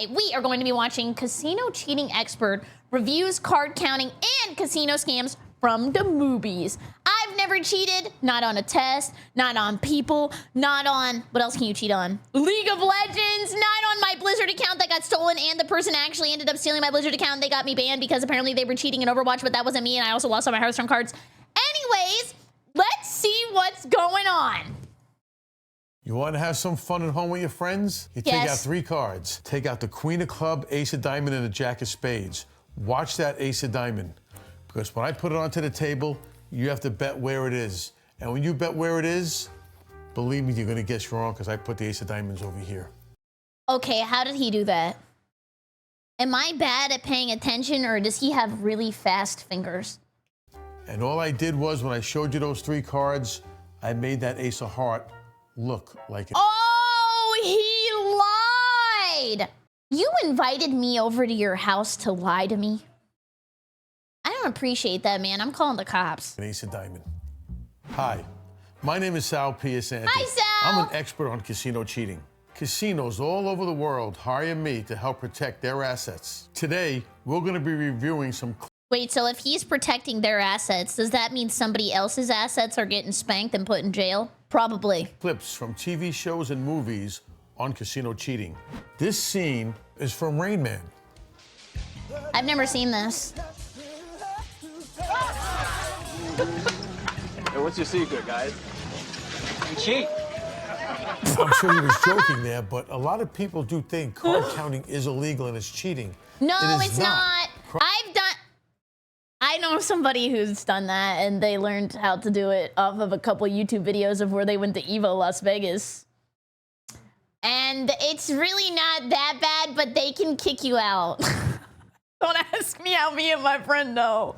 Today, we are going to be watching casino cheating expert reviews card counting and casino scams from the movies. I've never cheated, not on a test, not on people, not on, what else can you cheat on? League of Legends, not on my Blizzard account that got stolen, and the person actually ended up stealing my Blizzard account and they got me banned because apparently they were cheating in Overwatch, but that wasn't me, and I also lost all my Hearthstone cards. Anyways, let's see what's going on. You want to have some fun at home with your friends? You take out 3 cards. Take out the Queen of Club, Ace of Diamond, and the Jack of Spades. Watch that Ace of Diamond. Because when I put it onto the table, you have to bet where it is. And when you bet where it is, believe me, you're going to guess wrong because I put the Ace of Diamonds over here. Okay, how did he do that? Am I bad at paying attention, or does he have really fast fingers? And all I did was, when I showed you those 3 cards, I made that Ace of Heart look like it. Oh, he lied! You invited me over to your house to lie to me? I don't appreciate that, man. I'm calling the cops. An Ace of Diamond. Hi, my name is Sal Piasanti. Hi, Sal! I'm an expert on casino cheating. Casinos all over the world hire me to help protect their assets. Today, we're going to be reviewing some... Wait, so if he's protecting their assets, does that mean somebody else's assets are getting spanked and put in jail? Probably. Clips from TV shows and movies on casino cheating. This scene is from Rain Man. I've never seen this. Hey, what's your secret, guys? You cheat. I'm sure he was joking there, but a lot of people do think card counting is illegal and it's cheating. No, it's not. I know somebody who's done that, and they learned how to do it off of a couple YouTube videos of where they went to Evo Las Vegas. And it's really not that bad, but they can kick you out. Don't ask me how me and my friend know.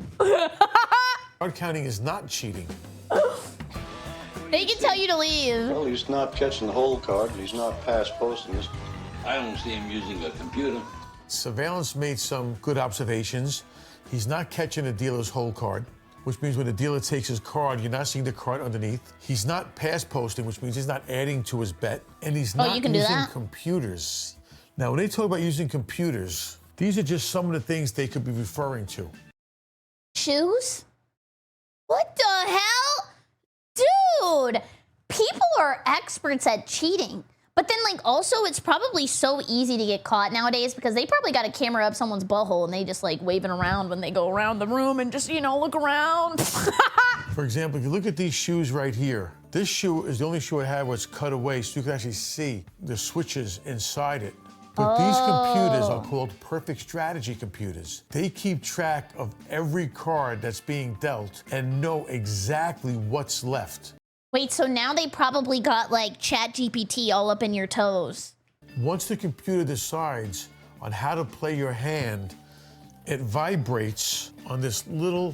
Card counting is not cheating. They can tell you to leave. Well, he's not catching the whole card, and he's not pass posting this. I don't see him using a computer. Surveillance made some good observations. He's not catching a dealer's whole card, which means when the dealer takes his card, you're not seeing the card underneath. He's not pass posting, which means he's not adding to his bet. And he's not using computers. Now, when they talk about using computers, these are just some of the things they could be referring to. Shoes? What the hell? Dude, people are experts at cheating. But then, like, also, it's probably so easy to get caught nowadays because they probably got a camera up someone's butthole and they just, like, waving around when they go around the room and just, you know, look around. For example, if you look at these shoes right here, this shoe is the only shoe I have where it's cut away so you can actually see the switches inside it. But these computers are called perfect strategy computers. They keep track of every card that's being dealt and know exactly what's left. Wait, so now they probably got, like, ChatGPT all up in your toes. Once the computer decides on how to play your hand, it vibrates on this little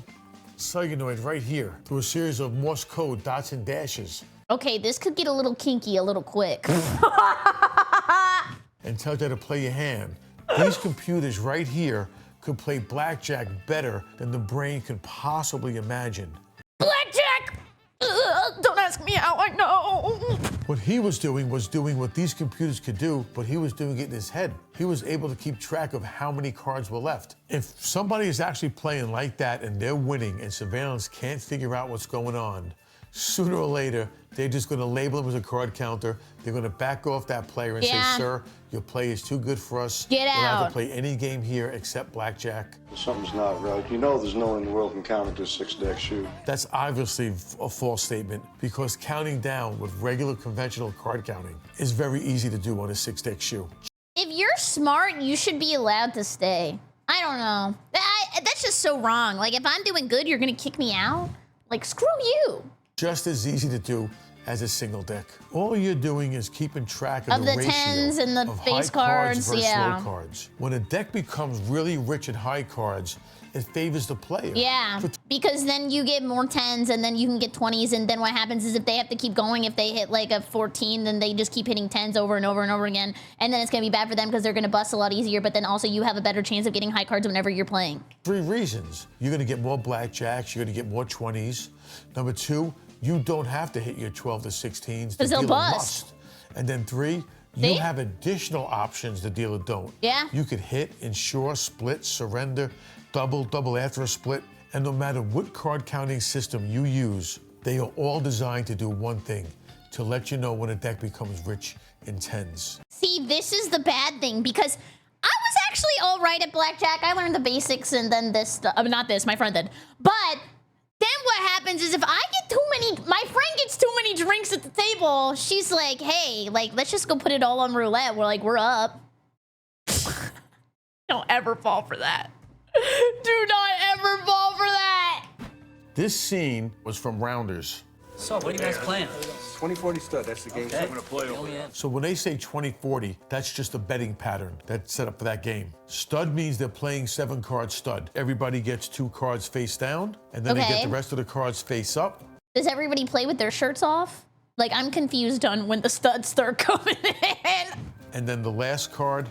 solenoid right here through a series of Morse code dots and dashes. Okay, this could get a little kinky a little quick. And tells you how to play your hand. These computers right here could play blackjack better than the brain could possibly imagine. Blackjack! Don't ask me how I know. What he was doing what these computers could do, but he was doing it in his head. He was able to keep track of how many cards were left. If somebody is actually playing like that and they're winning and surveillance can't figure out what's going on, sooner or later, they're just going to label him as a card counter. They're going to back off that player and say, sir, your play is too good for us. Get out. We're allowed to play any game here except blackjack. Something's not right. You know there's no one in the world can count into a 6-deck shoe. That's obviously a false statement because counting down with regular conventional card counting is very easy to do on a 6-deck shoe. If you're smart, you should be allowed to stay. I don't know. That's just so wrong. Like, if I'm doing good, you're going to kick me out? Like, screw you. Just as easy to do as a single deck. All you're doing is keeping track of the ratio tens and the of face high cards, versus low cards. When a deck becomes really rich at high cards, it favors the player. Yeah, because then you get more 10s and then you can get 20s, and then what happens is if they have to keep going, if they hit like a 14, then they just keep hitting 10s over and over and over again, and then it's gonna be bad for them because they're gonna bust a lot easier, but then also you have a better chance of getting high cards whenever you're playing. 3 reasons. You're gonna get more blackjacks, you're gonna get more 20s. Number 2, you don't have to hit your 12 to 16s. Because they'll bust. And then 3, You have additional options the dealer don't. Yeah. You could hit, insure, split, surrender, double after a split. And no matter what card counting system you use, they are all designed to do one thing, to let you know when a deck becomes rich in tens. See, this is the bad thing, because I was actually all right at Blackjack. I learned the basics and then this stuff. Not this, my friend did. But then what happens is if I get too many, my friend gets too many drinks at the table, she's like, hey, like, let's just go put it all on roulette. We're like, we're up. Don't ever fall for that. Do not ever fall for that. This scene was from Rounders. So, what are you guys playing? 2040 stud, that's the game. Okay. I'm gonna play over. So when they say 20-40, that's just a betting pattern that's set up for that game. Stud means they're playing 7-card stud. Everybody gets 2 cards face down, and then they get the rest of the cards face up. Does everybody play with their shirts off? Like, I'm confused on when the studs start coming in. And then the last card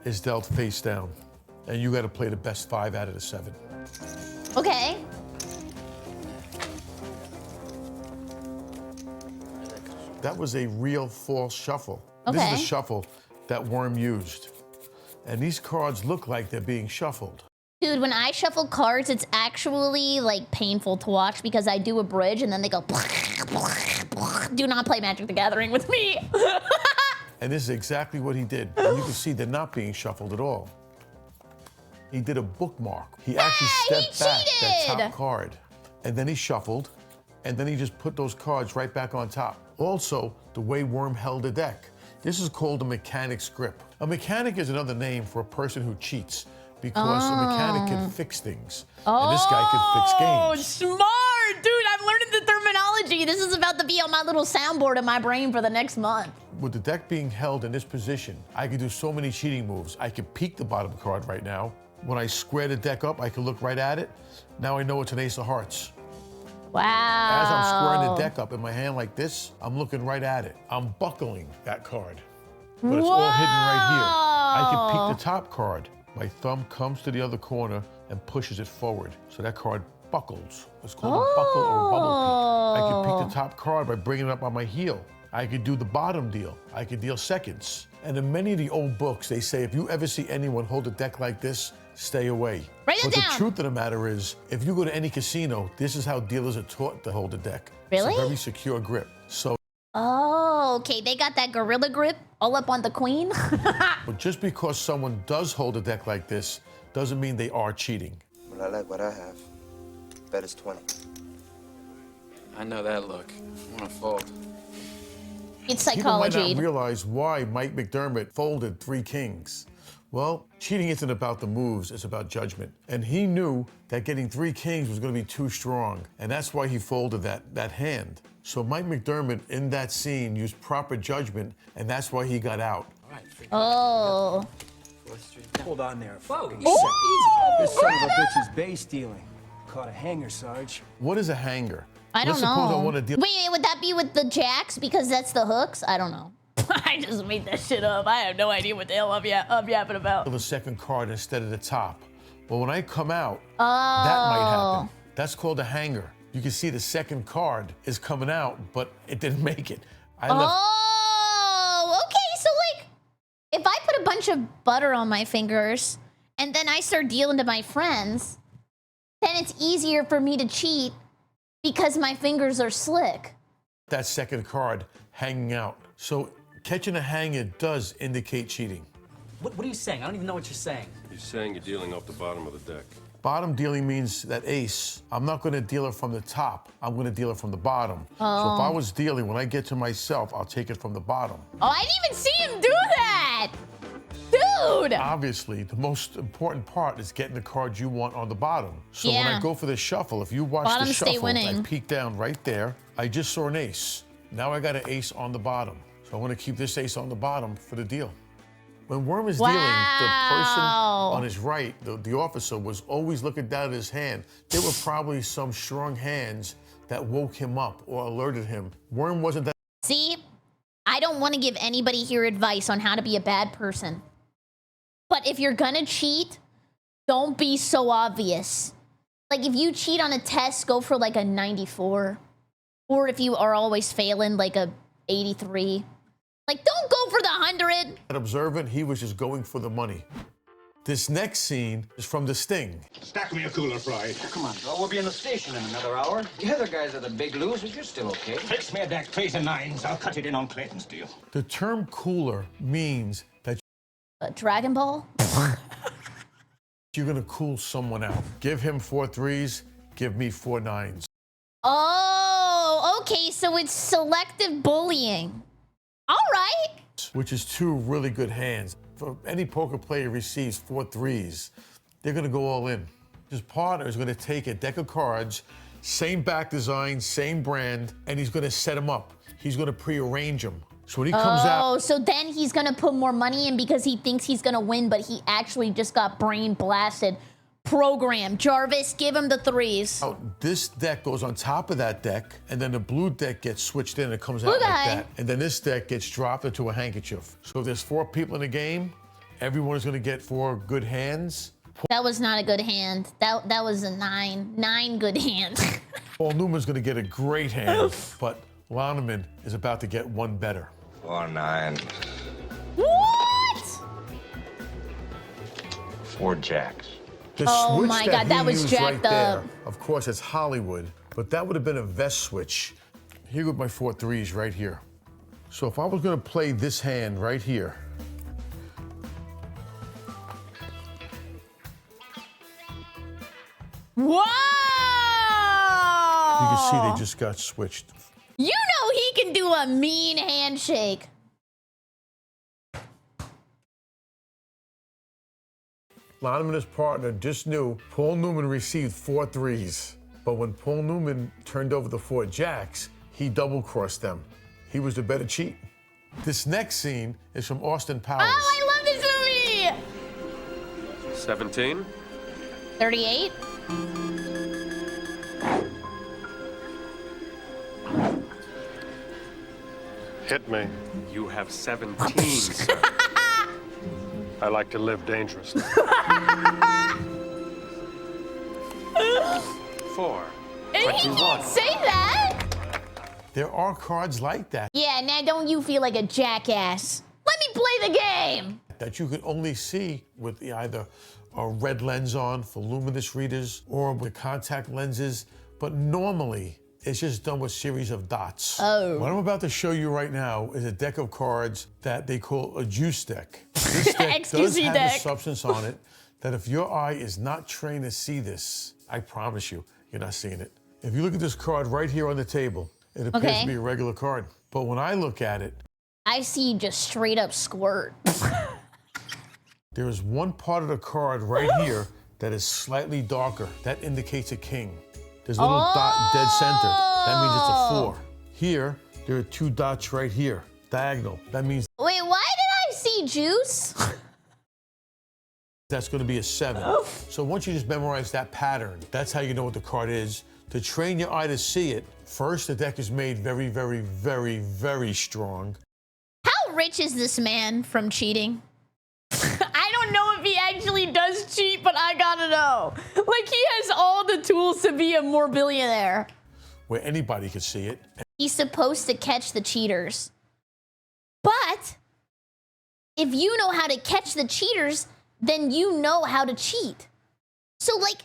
is dealt face down. And you got to play the best 5 out of the 7. Okay. That was a real false shuffle. This Okay. is the shuffle that Worm used. And these cards look like they're being shuffled. Dude, when I shuffle cards, it's actually, like, painful to watch because I do a bridge and then they go... Do not play Magic the Gathering with me. And this is exactly what he did. And you can see they're not being shuffled at all. He did a bookmark. He actually stepped back that top card. And then he shuffled, and then he just put those cards right back on top. Also, the way Worm held the deck. This is called a mechanic's grip. A mechanic is another name for a person who cheats because a mechanic can fix things. And this guy can fix games. Smart! Dude, I'm learning the terminology. This is about to be on my little soundboard in my brain for the next month. With the deck being held in this position, I can do so many cheating moves. I can peek the bottom card right now. When I square the deck up, I can look right at it. Now I know it's an ace of hearts. Wow. As I'm squaring the deck up in my hand like this, I'm looking right at it. I'm buckling that card. But it's all hidden right here. I can peek the top card. My thumb comes to the other corner and pushes it forward. So that card buckles. It's called a buckle or a bubble peek. I can peek the top card by bringing it up on my heel. I could do the bottom deal. I could deal seconds. And in many of the old books, they say if you ever see anyone hold a deck like this, stay away. Write it But down. the truth of the matter is, if you go to any casino, this is how dealers are taught to hold a deck. Really? It's a very secure grip. So, Oh, okay. They got that gorilla grip all up on the queen. but just because someone does hold a deck like this, doesn't mean they are cheating. Well, I like what I have. Bet it's 20. I know that look. I want to fold. It's People might psychology. not realize why Mike McDermott folded 3 kings. Well, cheating isn't about the moves, it's about judgment. And he knew that getting 3 kings was going to be too strong, and that's why he folded that hand. So Mike McDermott, in that scene, used proper judgment, and that's why he got out. Oh. Hold on there. Whoa, fucking easy, second. This son of a bitch is base stealing. Caught a hanger, Sarge. What is a hanger? I don't Let's suppose know. I want to deal. Wait, would that be with the jacks because that's the hooks? I don't know. I just made that shit up. I have no idea what the hell I'm yapping about. The second card instead of the top. Well, when I come out, Oh. that might happen. That's called a hanger. You can see the second card is coming out, but it didn't make it. I left. Oh, okay. So, like, if I put a bunch of butter on my fingers and then I start dealing to my friends, then it's easier for me to cheat because my fingers are slick. That second card hanging out. So catching a hanger does indicate cheating. What are you saying? I don't even know what you're saying. He's saying you're dealing off the bottom of the deck. Bottom dealing means that ace, I'm not going to deal it from the top. I'm going to deal it from the bottom. So if I was dealing, when I get to myself, I'll take it from the bottom. Oh, I didn't even see him do that. Dude. Obviously, the most important part is getting the cards you want on the bottom. So when Yeah. I go for the shuffle, if you watch Bottom the stay shuffle, I winning. peek down right there. I just saw an ace. Now I got an ace on the bottom. So I want to keep this ace on the bottom for the deal. When Worm is dealing, the person Wow. on his right, the officer, was always looking down at his hand. There were probably some strong hands that woke him up or alerted him. Worm wasn't that. See, I don't want to give anybody here advice on how to be a bad person. But if you're gonna cheat, don't be so obvious. Like, if you cheat on a test, go for like a 94. Or if you are always failing, like a 83. Like, don't go for the 100. Observant, he was just going for the money. This next scene is from The Sting. Stack me a cooler, Fried. Come on, Bill. We'll be in the station in another hour. The other guys are the big losers. You're still okay. Fix me a deck, 3s and 9s. I'll cut it in on Clayton's deal. The term cooler means that Dragon Ball? you're gonna cool someone out. Give him 4 3s, give me 4 9s. Oh, okay, so it's selective bullying. All right. Which is 2 really good hands. If any poker player receives 4 3s, they're gonna go all in. His partner is gonna take a deck of cards, same back design, same brand, and he's gonna set them up. He's gonna pre-arrange them. So when he comes out. Oh, so then he's gonna put more money in because he thinks he's gonna win, but he actually just got brain blasted. Program. Jarvis, give him the 3s. This deck goes on top of that deck, and then the blue deck gets switched in and it comes out Blue like guy. that. And then this deck gets dropped into a handkerchief. So if there's 4 people in the game, everyone is gonna get 4 good hands. That was not a good hand. That was a 9. 9 good hands. Paul Newman's gonna get a great hand, but Loneman is about to get 1 better. 4 9. What? 4 jacks. The Oh switch my God, that he was used jacked right there, up. of course, it's Hollywood, but that would have been a vest switch. Here with my 4 3s right here. So if I was gonna play this hand right here, Whoa! you can see they just got switched. You know he can do a mean handshake. Loneman and his partner just knew Paul Newman received 4 3s, but when Paul Newman turned over the 4 jacks, he double-crossed them. He was the better cheat. This next scene is from Austin Powers. Oh, I love this movie! 17? 38? Hit me. You have 17, sir. I like to live dangerously. 4. And he can't say that! There are cards like that Yeah, now don't you feel like a jackass? Let me play the game! that you could only see with either a red lens on for luminous readers or with contact lenses, but normally it's just done with series of dots. Oh. What I'm about to show you right now is a deck of cards that they call a juice deck. This deck does XQC have deck. a substance on it that if your eye is not trained to see this, I promise you, you're not seeing it. If you look at this card right here on the table, it appears Okay. to be a regular card. But when I look at it, I see just straight up squirt. there is one part of the card right here that is slightly darker. That indicates a king. There's a little dot dead center. That means it's a 4. Here, there are 2 dots right here, diagonal. That means Wait, why did I see juice? that's going to be a 7. So once you just memorize that pattern, that's how you know what the card is. To train your eye to see it, first the deck is made very, very, very, very strong. How rich is this man from cheating? I don't know if he actually does cheat, but I gotta know. Like, he has all the tools to be a more billionaire. Where anybody could see it. He's supposed to catch the cheaters. But if you know how to catch the cheaters, then you know how to cheat. So, like,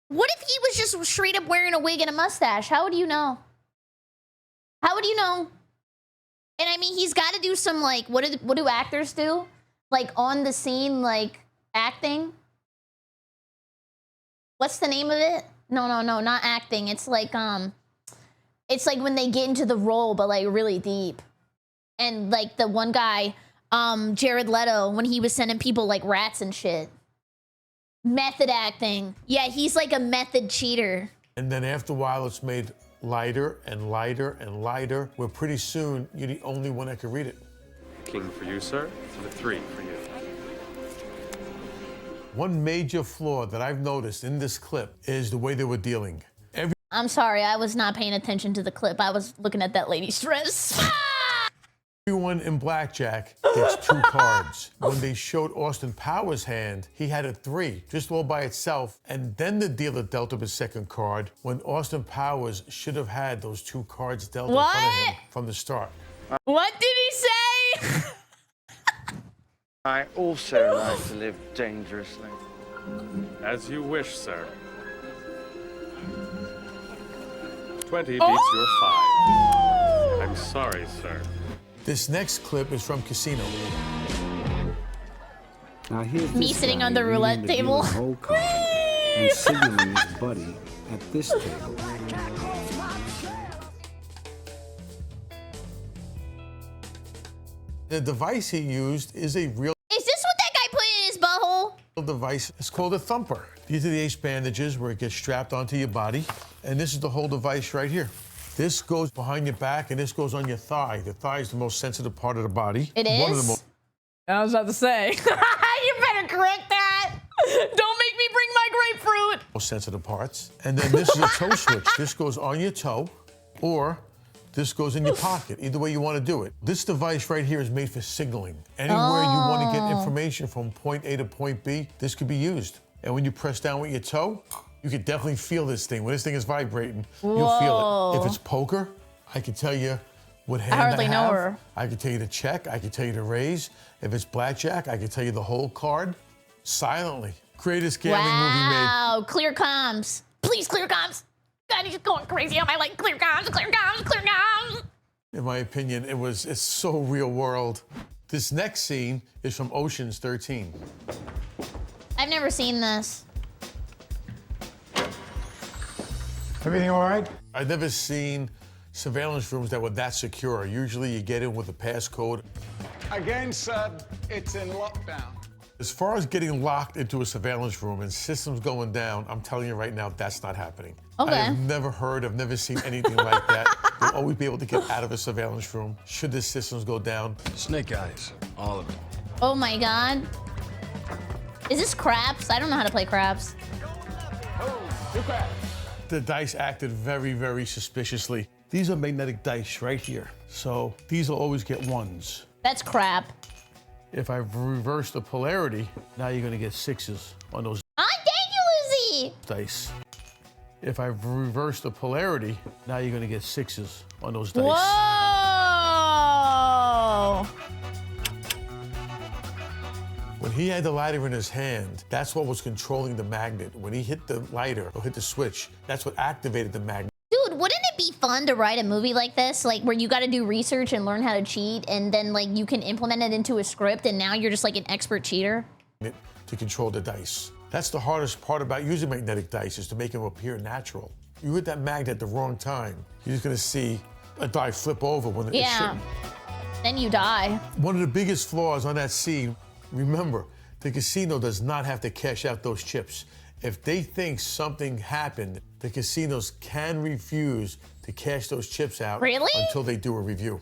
what if he was just straight up wearing a wig and a mustache? How would you know? How would you know? And I mean, he's got to do some, like, what do actors do? Like, on the scene, like, acting? What's the name of it? No, not acting. It's like when they get into the role, but, like, really deep. And, like, the one guy, Jared Leto, when he was sending people, like, rats and shit. Method acting. Yeah, he's like a method cheater. And then after a while, it's made lighter and lighter and lighter, where pretty soon you're the only one that can read it. King for you, sir. And a 3 for you. One major flaw that I've noticed in this clip is the way they were dealing. I'm sorry, I was not paying attention to the clip. I was looking at that lady's dress. Everyone in Blackjack gets 2 cards. When they showed Austin Powers' hand, he had a 3, just all by itself. And then the dealer dealt him a second card when Austin Powers should have had those 2 cards dealt in front of him from the start. What did he say? I also like to live dangerously. As you wish, sir. 20 beats your 5. I'm sorry, sir. This next clip is from Casino. Now here's Me this sitting guy on the reading roulette table. dealer's whole card and signaling his buddy at this table. The device he used is a real Is this what that guy put in his butthole? device. It's called a thumper. These are the ace bandages where it gets strapped onto your body. And this is the whole device right here. This goes behind your back and this goes on your thigh. The thigh is the most sensitive part of the body. It is? One of the most I was about to say. You better correct that. Don't make me bring my grapefruit. sensitive parts. And then this is a toe switch. This goes on your toe or this goes in your pocket. Either way you want to do it. This device right here is made for signaling. Anywhere you want to get information from point A to point B, this could be used. And when you press down with your toe, you can definitely feel this thing. When this thing is vibrating, you'll feel it. If it's poker, I can tell you what hand I hardly know have. her. I can tell you to check. I can tell you to raise. If it's blackjack, I can tell you the whole card silently. Greatest gambling movie made. Wow, clear comms. Please, clear comms. God, he's going crazy on my like clear comms, clear comms, clear comms. In my opinion, it's so real world. This next scene is from Ocean's 13. I've never seen this. Everything all right? I've never seen surveillance rooms that were that secure. Usually you get in with a passcode. Again, sir, it's in lockdown. As far as getting locked into a surveillance room and systems going down, I'm telling you right now, that's not happening. Okay. I've never seen anything like that. You'll always be able to get out of a surveillance room should the systems go down. Snake eyes, all of it. Oh my God. Is this craps? I don't know how to play craps. The dice acted very, very suspiciously. These are magnetic dice right here. So these will always get ones. That's crap. If I reverse the polarity, now you're gonna get sixes on those Ah, thank you, Lizzie. dice. If I reverse the polarity, now you're gonna get sixes on those dice. Whoa. When he had the lighter in his hand, that's what was controlling the magnet. When he hit the lighter or hit the switch, that's what activated the magnet. Dude, wouldn't it be fun to write a movie like this? Like where you got to do research and learn how to cheat and then like you can implement it into a script and now you're just like an expert cheater? To control the dice. That's the hardest part about using magnetic dice is to make them appear natural. You hit that magnet at the wrong time, you're just gonna see a die flip over when it shouldn't. Then you die. One of the biggest flaws on that scene, remember, the casino does not have to cash out those chips. If they think something happened, the casinos can refuse to cash those chips out until they do a review.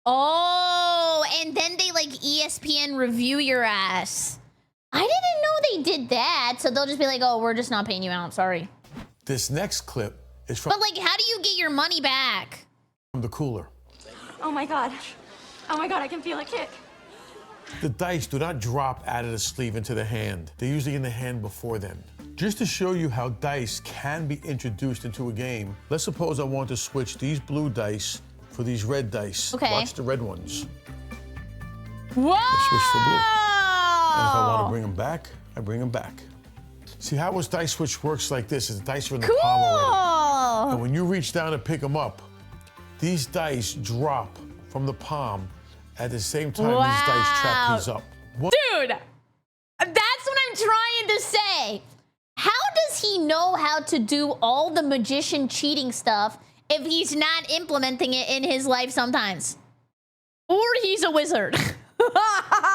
Oh, and then they like ESPN review your ass. I didn't know they did that, so they'll just be like, oh, we're just not paying you out, sorry. This next clip is from But like, how do you get your money back? the cooler. Oh my God. Oh my God, I can feel a kick. The dice do not drop out of the sleeve into the hand. They're usually in the hand before then. Just to show you how dice can be introduced into a game, let's suppose I want to switch these blue dice for these red dice. Okay. Watch the red ones. Whoa! I switch for blue. And if I want to bring them back, I bring them back. See how this dice switch works like this is the dice are in the palm already. And when you reach down to pick them up, these dice drop from the palm at the same time these dice trap these up. Dude, that's what I'm trying to say. How does he know how to do all the magician cheating stuff if he's not implementing it in his life sometimes? Or he's a wizard.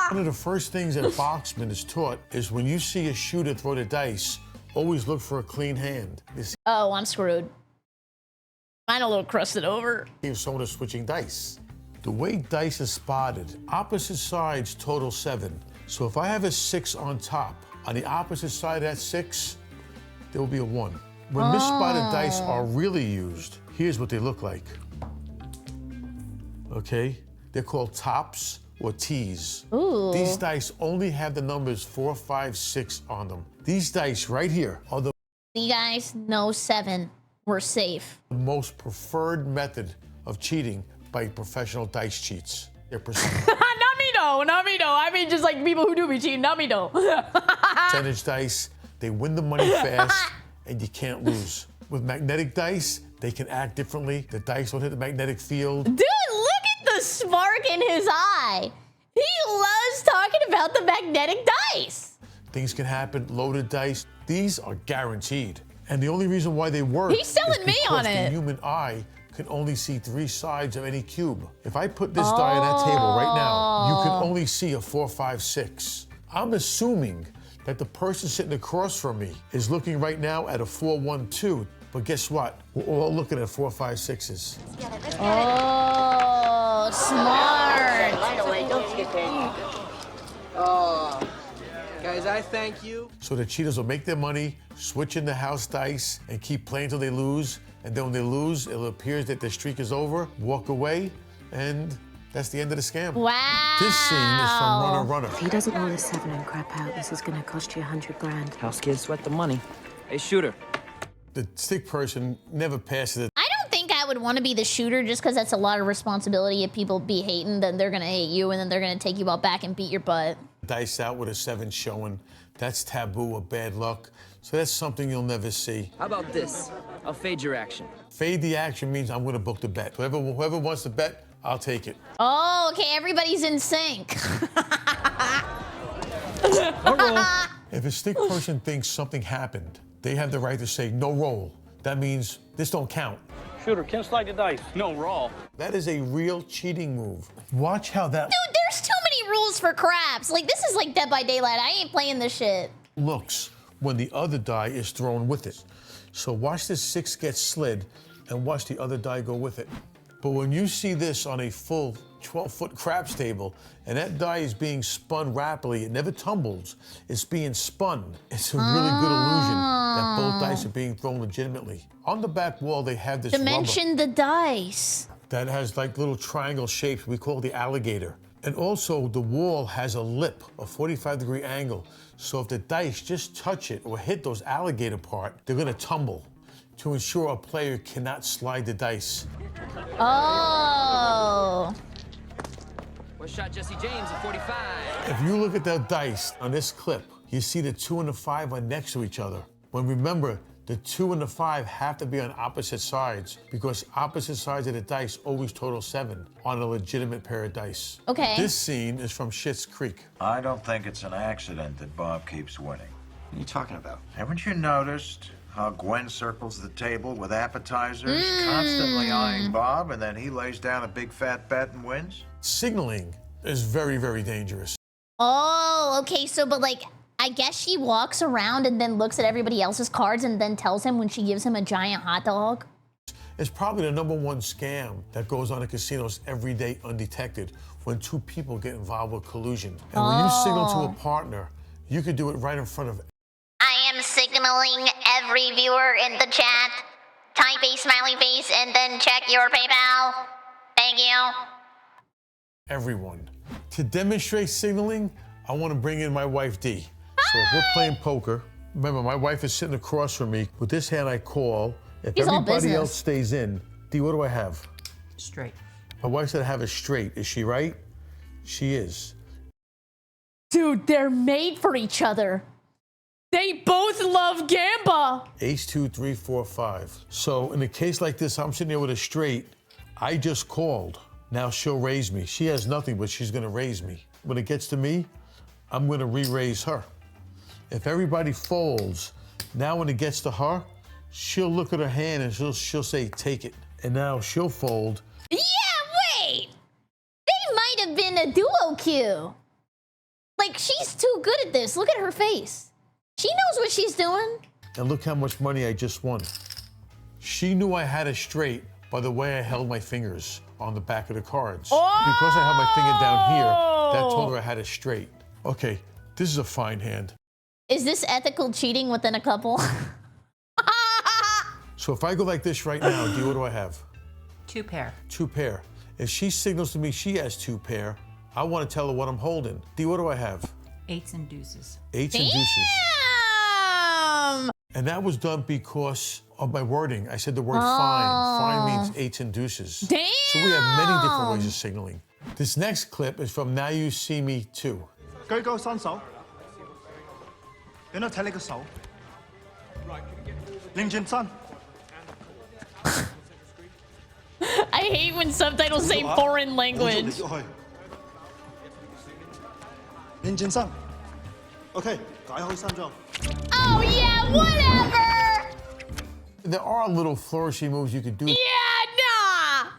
One of the first things that Boxman is taught is when you see a shooter throw the dice, always look for a clean hand. Oh, I'm screwed. Mine a little crusted over. If someone is switching dice. The way dice is spotted, opposite sides total 7. So if I have a 6 on top, on the opposite side of that 6, there will be a 1. When misspotted dice are really used, here's what they look like. Okay? They're called tops or tees. Ooh. These dice only have the numbers 4, 5, 6 on them. These dice right here are the See guys, no 7. We're safe. most preferred method of cheating by professional dice cheats. They're Not me though. Not me though. I mean just like people who do be cheating. Not me though. Percentage dice, they win the money fast, and you can't lose. With magnetic dice, they can act differently. The dice don't hit the magnetic field. Dude, look at the spark in his eye. He loves talking about the magnetic dice. Things can happen, loaded dice. These are guaranteed. And the only reason why they work He's selling is me on because it. the human eye can only see 3 sides of any cube. If I put this die on that table right now, you can only see a 4, 5, 6. I'm assuming that the person sitting across from me is looking right now at a 4, 1, 2. But guess what? We're all looking at 4, 5, 6s. Oh, smart. Right away, don't skip in. Oh, guys, I thank you. So the cheaters will make their money, switch in the house dice, and keep playing until they lose. And then when they lose, it appears that their streak is over, walk away, and that's the end of the scam. Wow. This scene is from Runner Runner. If he doesn't roll a 7 and crap out, this is gonna cost you $100 grand. House kids sweat the money. Hey, shooter. The stick person never passes it. I don't think I would want to be the shooter just because that's a lot of responsibility. If people be hating, then they're going to hate you, and then they're going to take you out back and beat your butt. Dice out with a 7 showing. That's taboo or bad luck. So that's something you'll never see. How about this? I'll fade your action. Fade the action means I'm going to book the bet. Whoever wants to bet, I'll take it. Oh, okay, everybody's in sync. If a stick person thinks something happened, they have the right to say no roll. That means this don't count. Shooter, can't slide the dice. No roll. That is a real cheating move. Watch how that Dude, there's too many rules for craps. Like, this is like Dead by Daylight. I ain't playing this shit. looks when the other die is thrown with it. So watch this 6 get slid and watch the other die go with it. But when you see this on a full 12-foot craps table and that die is being spun rapidly, it never tumbles, it's being spun. It's a really good illusion that both dice are being thrown legitimately. On the back wall, they have this Dimension the dice. that has like little triangle shapes we call the alligator. And also the wall has a lip, a 45-degree angle. So if the dice just touch it or hit those alligator part, they're gonna tumble to ensure a player cannot slide the dice. Oh. What shot Jesse James at 45? If you look at the dice on this clip, you see the 2 and the 5 are next to each other. When remember, the 2 and the 5 have to be on opposite sides because opposite sides of the dice always total 7 on a legitimate pair of dice. Okay. This scene is from Schitt's Creek. I don't think it's an accident that Bob keeps winning. What are you talking about? Haven't you noticed how Gwen circles the table with appetizers, constantly eyeing Bob, and then he lays down a big fat bet and wins? Signaling is very, very dangerous. Oh, okay, so but like, I guess she walks around and then looks at everybody else's cards and then tells him when she gives him a giant hot dog. It's probably the #1 scam that goes on in casinos every day undetected when 2 people get involved with collusion. And when you signal to a partner, you could do it right in front of I am signaling every viewer in the chat. Type a smiley face and then check your PayPal. Thank you. everyone. To demonstrate signaling, I want to bring in my wife, Dee. So if we're playing poker, remember, my wife is sitting across from me. With this hand, I call. If He's all everybody business. else stays in, Dee, what do I have? Straight. My wife said I have a straight. Is she right? She is. Dude, they're made for each other. They both love gamba. Ace, 2, 3, 4, 5. So in a case like this, I'm sitting there with a straight. I just called. Now she'll raise me. She has nothing, but she's gonna raise me. When it gets to me, I'm gonna re-raise her. If everybody folds, now when it gets to her, she'll look at her hand and she'll say, take it. And now she'll fold. Yeah, wait. They might have been a duo queue. Like, she's too good at this. Look at her face. She knows what she's doing. And look how much money I just won. She knew I had a straight by the way I held my fingers on the back of the cards. Because I held my finger down here, that told her I had a straight. Okay, this is a fine hand. Is this ethical cheating within a couple? So if I go like this right now, Dee, what do I have? 2 pair. 2 pair. If she signals to me she has 2 pair, I want to tell her what I'm holding. Dee, what do I have? 8s and deuces. 8s and deuces. Damn! And that was done because of my wording. I said the word fine. Fine means 8s and deuces. Damn! So we have many different ways of signaling. This next clip is from Now You See Me 2. 舉高雙手，俾我睇你個手，擰轉身。 I hate when subtitles say foreign language. 擰轉身。OK，解開衫裝。 Oh yeah, whatever. There are little flourishy moves you could do. Yeah,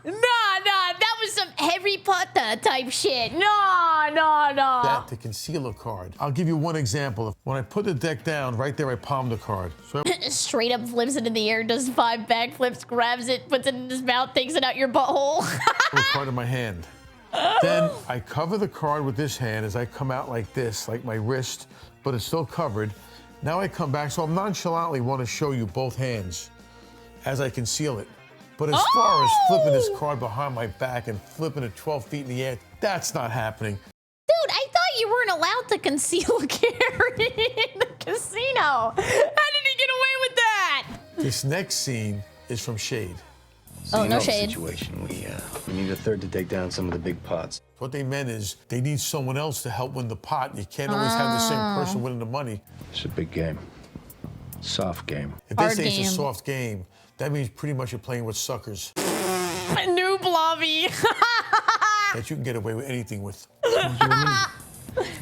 nah. That was some Harry Potter type shit. Nah. That to conceal a card. I'll give you one example. When I put the deck down, right there I palm the card. So Straight up flips it in the air, does 5 backflips, grabs it, puts it in his mouth, takes it out your butthole. the card in my hand. Then I cover the card with this hand as I come out like this, like my wrist, but it's still covered. Now I come back, so I nonchalantly want to show you both hands as I conceal it. But as far as flipping this card behind my back and flipping it 12 feet in the air, that's not happening. Dude, I thought you weren't allowed to conceal carry in the casino. How did he get away with that? This next scene is from Shade. Oh, no shade. Situation. We need a third to take down some of the big pots. What they meant is they need someone else to help win the pot. You can't always have the same person winning the money. It's a big game. Soft game. If they say it's a soft game, that means pretty much you're playing with suckers. Noob lobby. That you can get away with anything with.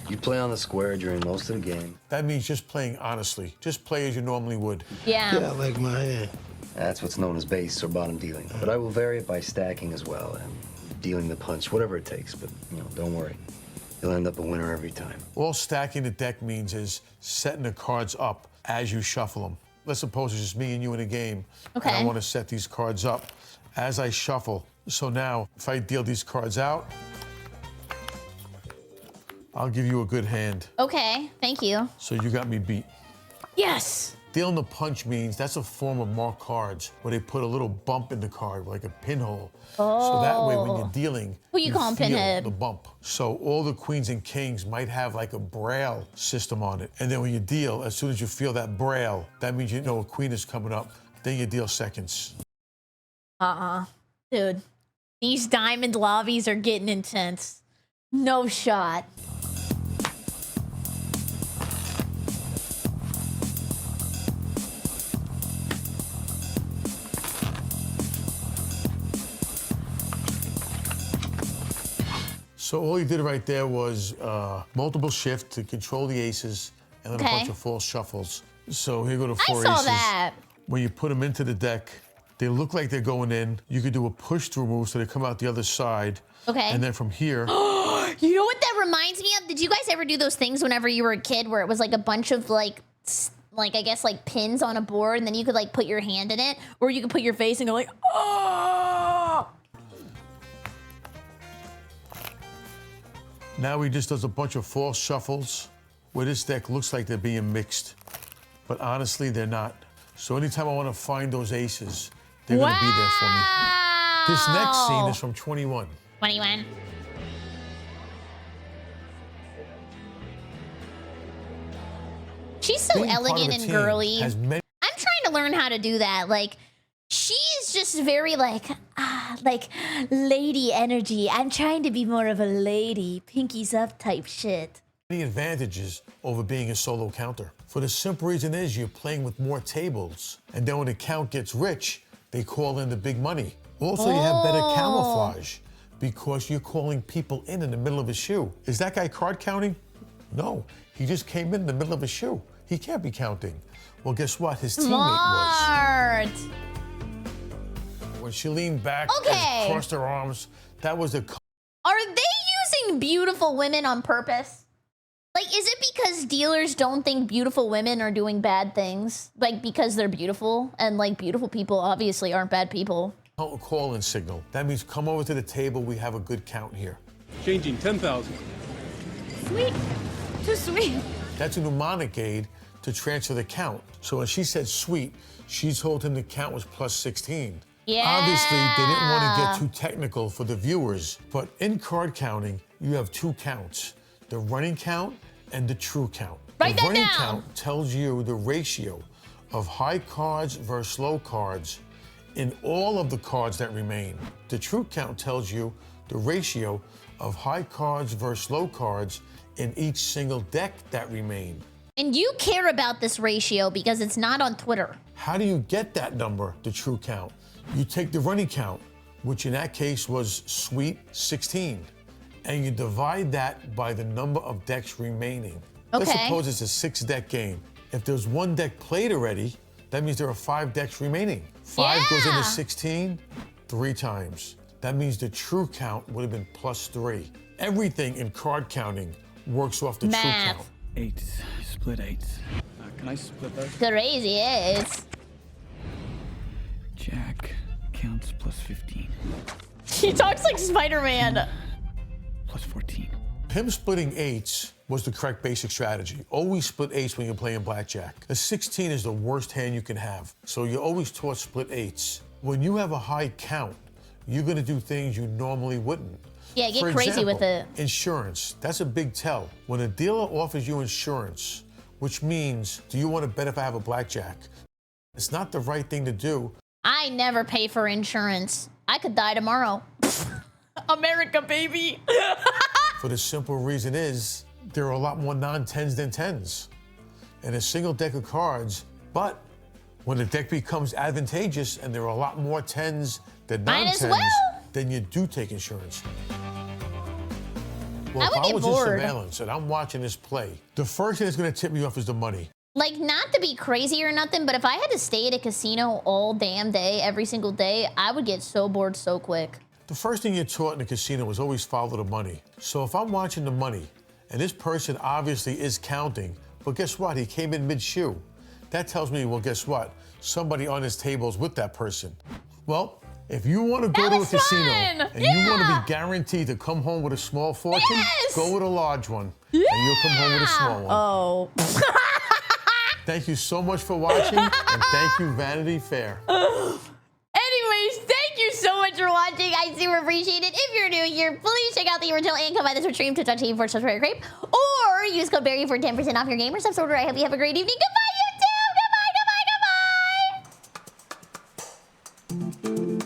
You play on the square during most of the game. That means just playing honestly. Just play as you normally would. Yeah. Yeah, like my hand. That's what's known as base or bottom dealing. But I will vary it by stacking as well and dealing the punch, whatever it takes. But, don't worry. You'll end up a winner every time. All stacking the deck means is setting the cards up as you shuffle them. Let's suppose it's just me and you in a game. Okay. And I want to set these cards up as I shuffle. So now, if I deal these cards out, I'll give you a good hand. Okay, thank you. So you got me beat. Yes. Dealing the punch means that's a form of marked cards where they put a little bump in the card, like a pinhole. So that way, when you're dealing, Who you calling feel pinhead? the bump. So all the queens and kings might have like a braille system on it. And then when you deal, as soon as you feel that braille, that means you know a queen is coming up. Then you deal seconds. Dude, these diamond lobbies are getting intense. No shot. So all you did right there was multiple shift to control the aces and then a bunch of false shuffles. So here go the 4 aces. I saw that. When you put them into the deck, they look like they're going in. You could do a push-through move so they come out the other side. Okay. And then from here... You know what that reminds me of? Did you guys ever do those things whenever you were a kid where it was like a bunch of like I guess like pins on a board and then you could like put your hand in it? Or you could put your face and go like, oh! Now he just does a bunch of false shuffles where this deck looks like they're being mixed. But honestly, they're not. So anytime I want to find those aces, they're going to be there for me. This next scene is from 21. 21. She's so Being part of elegant a and team girly. has many I'm trying to learn how to do that. Like, she is just very like lady energy. I'm trying to be more of a lady, pinkies up type shit. advantages over being a solo counter. For the simple reason is you're playing with more tables. And then when the count gets rich, they call in the big money. Also, you have better camouflage because you're calling people in the middle of a shoe. Is that guy card counting? No, he just came in the middle of a shoe. He can't be counting. Well, guess what? His teammate was. When she leaned back and crossed her arms, that was a... Are they using beautiful women on purpose? Like, is it because dealers don't think beautiful women are doing bad things? Like, because they're beautiful? And, like, beautiful people obviously aren't bad people. Call-in signal. That means come over to the table. We have a good count here. Changing 10,000. Sweet. Too sweet. That's a mnemonic aid to transfer the count. So when she said sweet, she told him the count was plus 16. Yeah. Obviously, they didn't want to get too technical for the viewers, but in card counting, you have two counts, the running count and the true count. Write the that running down. count tells you the ratio of high cards versus low cards in all of the cards that remain. The true count tells you the ratio of high cards versus low cards in each single deck that remain. And you care about this ratio because it's not on Twitter. How do you get that number, the true count? You take the running count, which in that case was sweet 16, and you divide that by the number of decks remaining. Let's suppose it's a 6-deck game. If there's 1 deck played already, that means there are 5 decks remaining. 5 goes into 16 3 times. That means the true count would have been +3. Everything in card counting works off the true count. 8, split 8. Can I split those? Crazy is. Jack counts +15. He talks like Spider-Man. +14. Him splitting 8s was the correct basic strategy. Always split 8s when you're playing blackjack. A 16 is the worst hand you can have, so you're always taught split 8s. When you have a high count, you're gonna do things you normally wouldn't. Yeah, get For crazy with example, it. Insurance, that's a big tell. When a dealer offers you insurance, which means, do you want to bet if I have a blackjack? It's not the right thing to do. I never pay for insurance. I could die tomorrow. America, baby. For the simple reason is, there are a lot more non-10s than 10s in a single deck of cards, but when the deck becomes advantageous and there are a lot more 10s than non-10s, then you do take insurance. Well, if I was in surveillance and I'm watching this play, the first thing that's gonna tip me off is the money. Like, not to be crazy or nothing, but if I had to stay at a casino all damn day, every single day, I would get so bored so quick. The first thing you're taught in a casino is always follow the money. So if I'm watching the money, and this person obviously is counting, but guess what? He came in mid-shoe. That tells me, well, guess what? Somebody on his table is with that person. Well, if you want to go to a casino and you want to be guaranteed to come home with a small fortune, go with a large one, and you'll come home with a small one. Oh. Thank you so much for watching, and thank you, Vanity Fair. Anyways, thank you so much for watching. I super appreciate it. If you're new here, please check out the original and come by this stream to twitch.tv/BerryCrepe, or use code Berry for 10% off your gamer stuff order. I hope you have a great evening. Goodbye, YouTube. Goodbye, goodbye, goodbye.